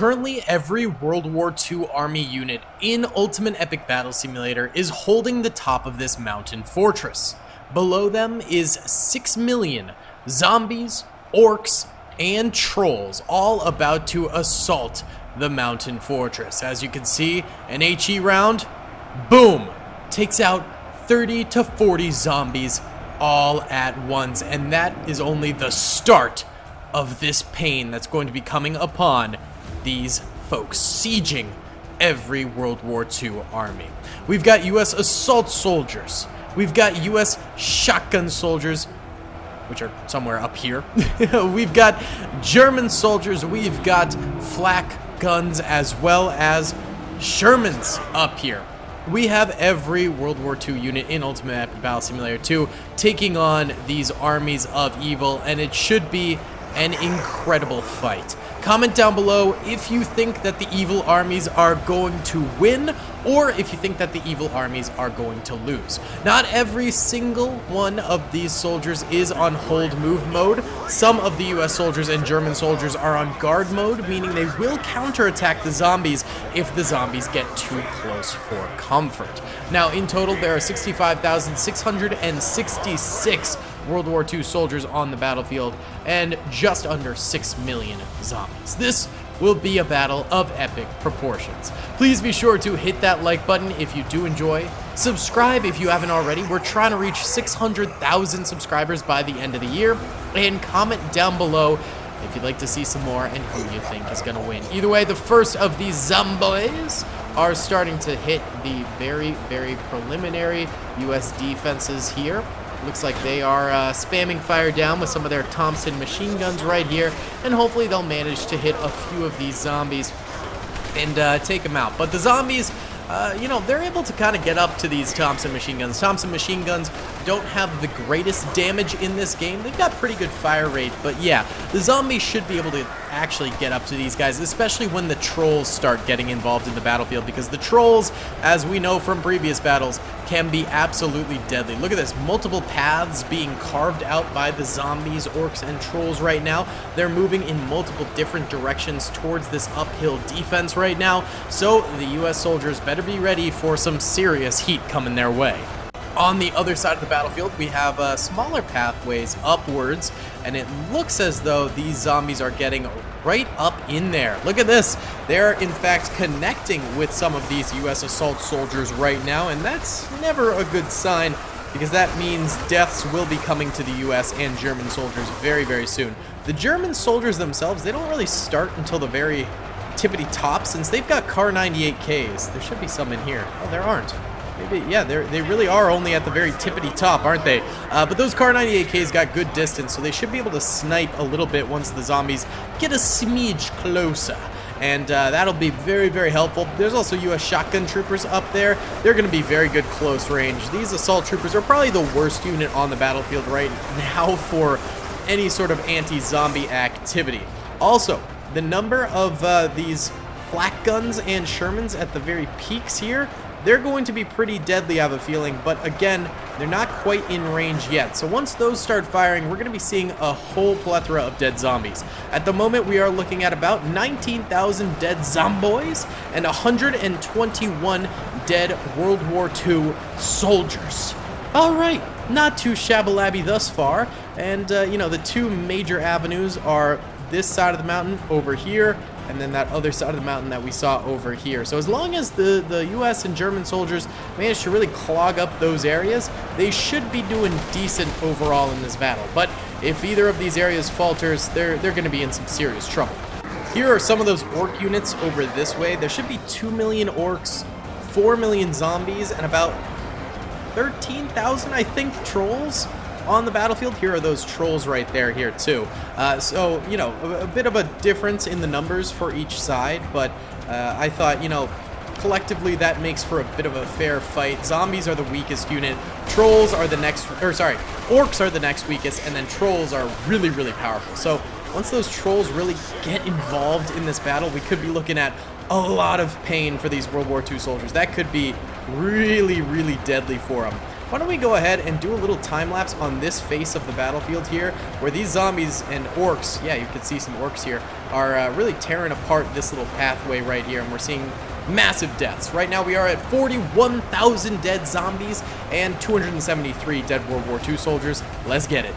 Currently, every World War II Army unit in Ultimate Epic Battle Simulator is holding the top of this mountain fortress. Below them is 6 million zombies, orcs, and trolls, all about to assault the mountain fortress. As you can see, an HE round, boom, takes out 30 to 40 zombies all at once, and that is only the start of this pain that's going to be coming upon these folks sieging every World War II army. We've got US assault soldiers, we've got US shotgun soldiers, which are somewhere up here. We've got German soldiers, we've got flak guns, as well as Shermans up here. We have every World War II unit in Ultimate Epic Battle Simulator 2 taking on these armies of evil, and it should be an incredible fight. Comment down below if you think that the evil armies are going to win, or if you think that the evil armies are going to lose. Not every single one of these soldiers is on hold move mode. Some of the US soldiers and German soldiers are on guard mode, meaning they will counterattack the zombies if the zombies get too close for comfort. Now, in total, there are 65,666 World War II soldiers on the battlefield and just under 6 million zombies. This will be a battle of epic proportions. Please be sure to hit that like button if you do enjoy. Subscribe if you haven't already. We're trying to reach 600,000 subscribers by the end of the year. And comment down below if you'd like to see some more and who you think is going to win. Either way, the first of these zombies are starting to hit the very, very preliminary US defenses here. Looks like they are spamming fire down with some of their Thompson machine guns right here, and hopefully they'll manage to hit a few of these zombies and take them out. But the zombies, you know, they're able to kind of get up to these Thompson machine guns. Thompson machine guns don't have the greatest damage in this game. They've got pretty good fire rate, but yeah, the zombies should be able to actually get up to these guys, especially when the trolls start getting involved in the battlefield, because the trolls, as we know from previous battles, can be absolutely deadly. Look at this, multiple paths being carved out by the zombies, orcs, and trolls right now. They're moving in multiple different directions towards this uphill defense right now, so the US soldiers better be ready for some serious heat coming their way. On the other side of the battlefield, we have smaller pathways upwards, and it looks as though these zombies are getting right up in there. Look at this. They're, in fact, connecting with some of these US assault soldiers right now, and that's never a good sign, because that means deaths will be coming to the US and German soldiers very, very soon. The German soldiers themselves, they don't really start until the very tippity top, since they've got Kar 98Ks. There should be some in here. Oh, there aren't. Maybe, yeah, they really are only at the very tippity top, aren't they? But those Kar 98Ks got good distance, so they should be able to snipe a little bit once the zombies get a smidge closer. And that'll be very, very helpful. There's also US shotgun troopers up there. They're going to be very good close range. These assault troopers are probably the worst unit on the battlefield right now for any sort of anti-zombie activity. Also, the number of these flak guns and Shermans at the very peaks here, they're going to be pretty deadly, I have a feeling, but again, they're not quite in range yet. So once those start firing, we're going to be seeing a whole plethora of dead zombies. At the moment, we are looking at about 19,000 dead zomboys and 121 dead World War II soldiers. All right, not too shabby thus far, and you know, the two major avenues are this side of the mountain over here, and then that other side of the mountain that we saw over here. So as long as the US and German soldiers manage to really clog up those areas, they should be doing decent overall in this battle. But if either of these areas falters, they're going to be in some serious trouble. Here are some of those orc units over this way. There should be 2 million orcs, 4 million zombies, and about 13,000, I think, trolls on the battlefield. Here are those trolls right there here too. So, you know, a bit of a difference in the numbers for each side, but I thought, you know, collectively that makes for a bit of a fair fight. Zombies are the weakest unit. Trolls are the next, or sorry, orcs are the next weakest, and then trolls are really, really powerful. So once those trolls really get involved in this battle, we could be looking at a lot of pain for these World War II soldiers. That could be really, really deadly for them. why don't we go ahead and do a little time lapse on this face of the battlefield here, where these zombies and orcs, yeah, you can see some orcs here, are really tearing apart this little pathway right here, and we're seeing massive deaths. Right now we are at 41,000 dead zombies and 273 dead World War II soldiers. Let's get it.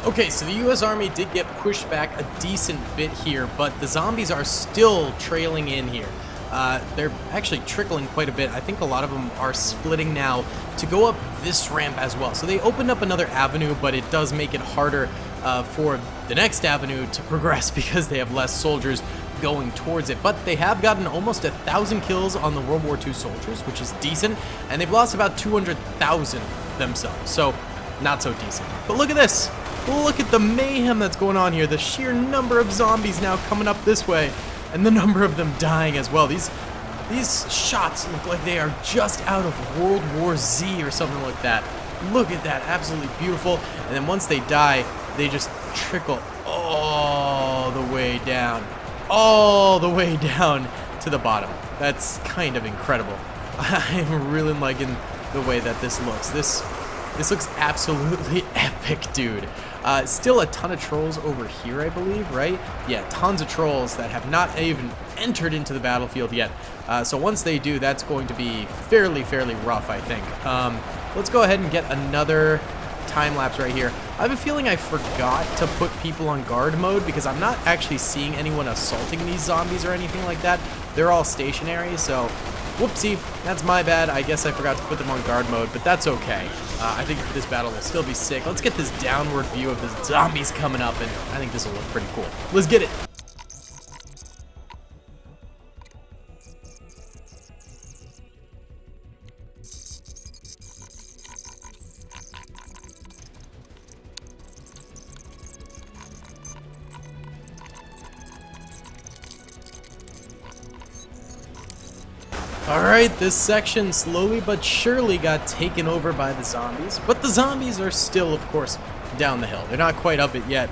Okay, so the U.S. Army did get pushed back a decent bit here, but the zombies are still trailing in here. They're actually trickling quite a bit. I think a lot of them are splitting now to go up this ramp as well. So they opened up another avenue, but it does make it harder for the next avenue to progress because they have less soldiers going towards it. But they have gotten almost 1,000 kills on the World War II soldiers, which is decent, and they've lost about 200,000 themselves. So not so decent. But look at this. Look at the mayhem that's going on here. The sheer number of zombies now coming up this way, and the number of them dying as well. These shots look like they are just out of World War Z or something like that. Look at that, absolutely beautiful. And then once they die, they just trickle all the way down to the bottom. That's kind of incredible. I'm really liking the way that this looks. This looks absolutely epic, dude. Still a ton of trolls over here, I believe, right? Yeah, tons of trolls that have not even entered into the battlefield yet. So once they do, that's going to be fairly rough, I think. Let's go ahead and get another time lapse right here. I have a feeling I forgot to put people on guard mode because I'm not actually seeing anyone assaulting these zombies or anything like that. They're all stationary, so whoopsie, that's my bad. I guess I forgot to put them on guard mode, but that's okay. I think this battle will still be sick. Let's get this downward view of the zombies coming up, and I think this will look pretty cool. Let's get it. Alright, this section slowly but surely got taken over by the zombies, but the zombies are still, of course, down the hill. They're not quite up it yet.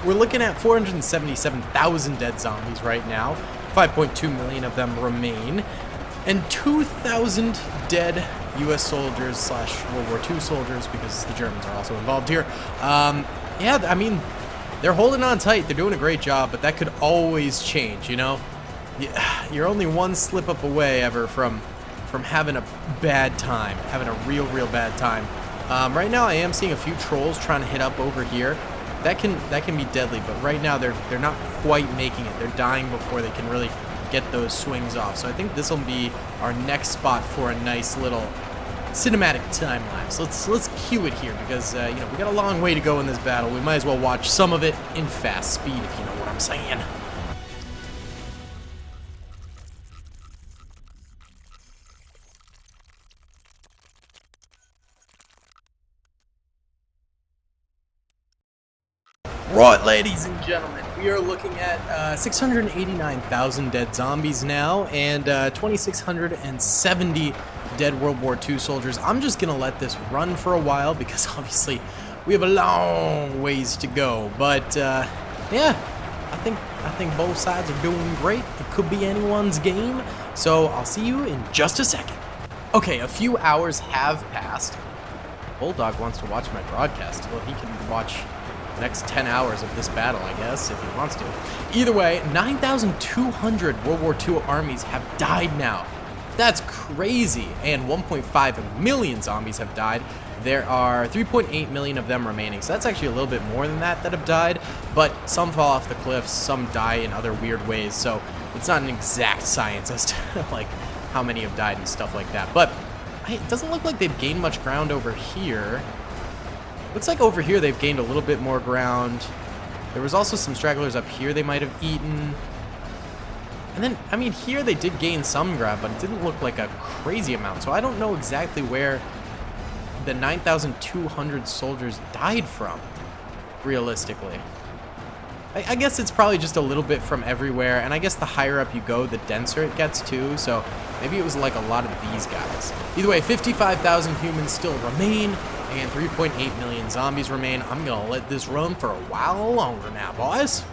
We're looking at 477,000 dead zombies right now. 5.2 million of them remain, and 2,000 dead U.S. soldiers slash World War II soldiers, because the Germans are also involved here. Yeah, I mean, they're holding on tight. They're doing a great job, but that could always change, you know? You're only one slip up away ever from having a bad time, having a real bad time. Right now I am seeing a few trolls trying to hit up over here. That can be deadly, but right now they're not quite making it. They're dying before they can really get those swings off. So I think this will be our next spot for a nice little cinematic time lapse. Let's cue it here because you know, we got a long way to go in this battle. We might as well watch some of it in fast speed, if you know what I'm saying. Right, ladies and gentlemen, we are looking at 689,000 dead zombies now and 2,670 dead World War II soldiers. I'm just going to let this run for a while because obviously we have a long ways to go. But yeah, I think both sides are doing great. It could be anyone's game. So I'll see you in just a second. Okay, a few hours have passed. Bulldog wants to watch my broadcast. Well, he can watch next 10 hours of this battle, I guess, if he wants to. Either way, 9,200 World War II armies have died now. That's crazy. And 1.5 million zombies have died. There are 3.8 million of them remaining. So that's actually a little bit more than that have died. But some fall off the cliffs, some die in other weird ways. So it's not an exact science as to like how many have died and stuff like that. But it doesn't look like they've gained much ground over here. Looks like over here they've gained a little bit more ground. There was also some stragglers up here they might have eaten. And then, I mean, here they did gain some ground, but it didn't look like a crazy amount. So I don't know exactly where the 9,200 soldiers died from, realistically. I guess it's probably just a little bit from everywhere, and I guess the higher up you go, the denser it gets too, so maybe it was like a lot of these guys. Either way, 55,000 humans still remain, and 3.8 million zombies remain. I'm gonna let this run for a while longer now, boys.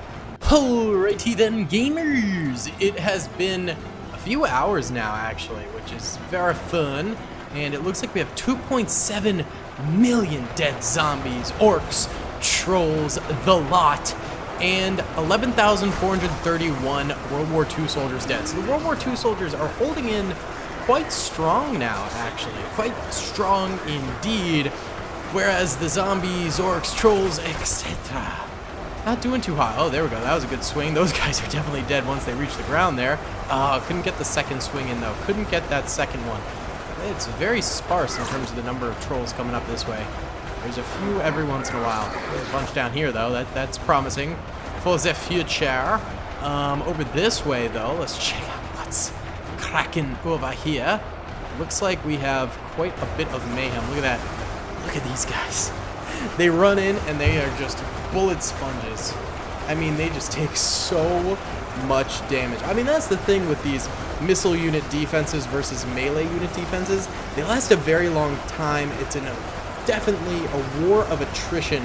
Alrighty then, gamers! It has been a few hours now, actually, which is very fun, and it looks like we have 2.7 million dead zombies, orcs, trolls, the lot, and 11,431 World War II soldiers dead. So the World War II soldiers are holding in quite strong now, actually. Quite strong indeed. Whereas the zombies, orcs, trolls, etc. not doing too hot. Oh, there we go. That was a good swing. Those guys are definitely dead once they reach the ground there. Couldn't get the second swing in, though. Couldn't get that second one. It's very sparse in terms of the number of trolls coming up this way. There's a few every once in a while. There's a bunch down here, though. That's promising for the future. Over this way, though, let's check out what's cracking over here. Looks like we have quite a bit of mayhem. Look at that. Look at these guys. They run in, and they are just bullet sponges. I mean, they just take so much damage. I mean, that's the thing with these missile unit defenses versus melee unit defenses. They last a very long time. It's definitely a war of attrition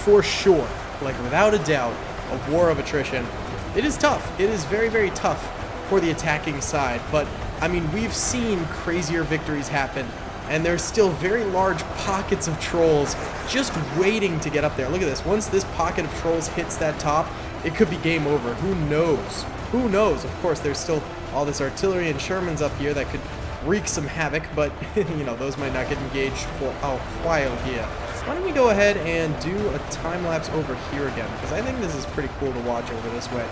for sure. Like, without a doubt, a war of attrition. It is tough. It is very, very tough for the attacking side. But, I mean, we've seen crazier victories happen, and there's still very large pockets of trolls just waiting to get up there. Look at this. Once this pocket of trolls hits that top, it could be game over. Who knows? Who knows? Of course, there's still all this artillery and Shermans up here that could wreak some havoc, but, you know, those might not get engaged for a while here. Why don't we go ahead and do a time-lapse over here again, because I think this is pretty cool to watch over this way.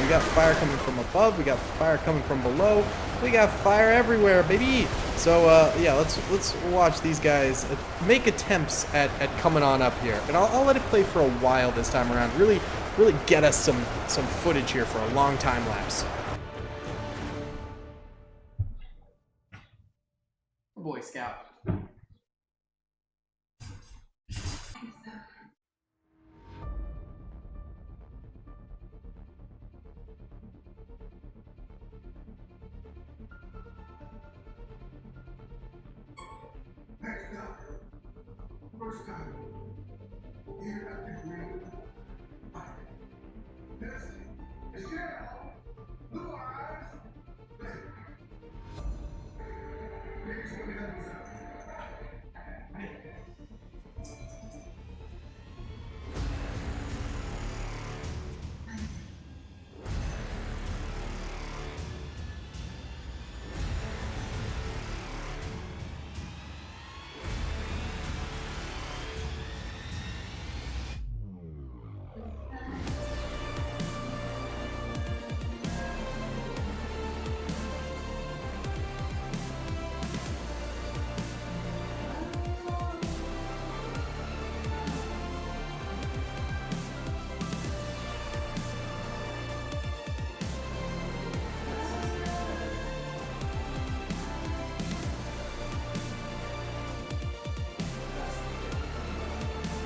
We got fire coming from above, we got fire coming from below, we got fire everywhere, baby! So, yeah, let's watch these guys make attempts at coming on up here. And I'll let it play for a while this time around, really get us some footage here for a long time-lapse. Boy Scout. First time, here at the green fire. This is Cheryl. Blue eyes. Ladies and gentlemen.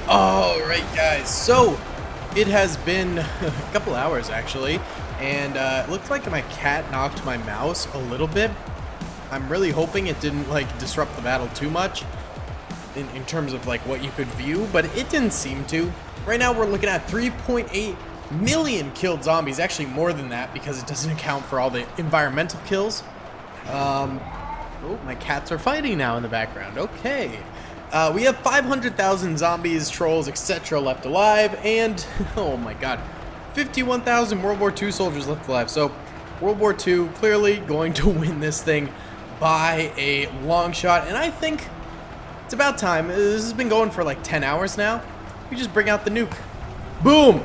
Alright guys, so it has been a couple hours actually, and it looked like my cat knocked my mouse a little bit. I'm really hoping it didn't like disrupt the battle too much in terms of like what you could view, but it didn't seem to. Right now we're looking at 3.8 million killed zombies, actually more than that because it doesn't account for all the environmental kills. Oh, my cats are fighting now in the background. Okay. We have 500,000 zombies, trolls, etc. left alive, and, oh my god, 51,000 World War II soldiers left alive. So, World War II clearly going to win this thing by a long shot, and I think it's about time. This has been going for like 10 hours now. We just bring out the nuke. Boom!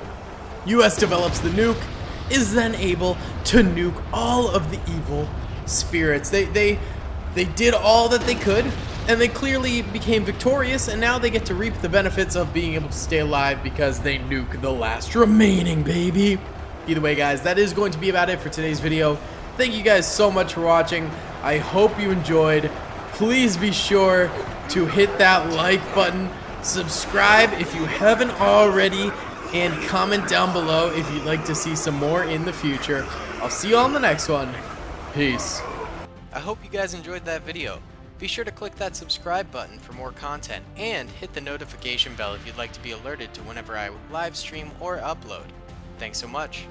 US develops the nuke, is then able to nuke all of the evil spirits. They did all that they could, and they clearly became victorious, and now they get to reap the benefits of being able to stay alive because they nuke the last remaining, baby. Either way, guys, that is going to be about it for today's video. Thank you guys so much for watching. I hope you enjoyed. Please be sure to hit that like button, subscribe if you haven't already, and comment down below if you'd like to see some more in the future. I'll see you on the next one. Peace. I hope you guys enjoyed that video. Be sure to click that subscribe button for more content and hit the notification bell if you'd like to be alerted to whenever I live stream or upload. Thanks so much.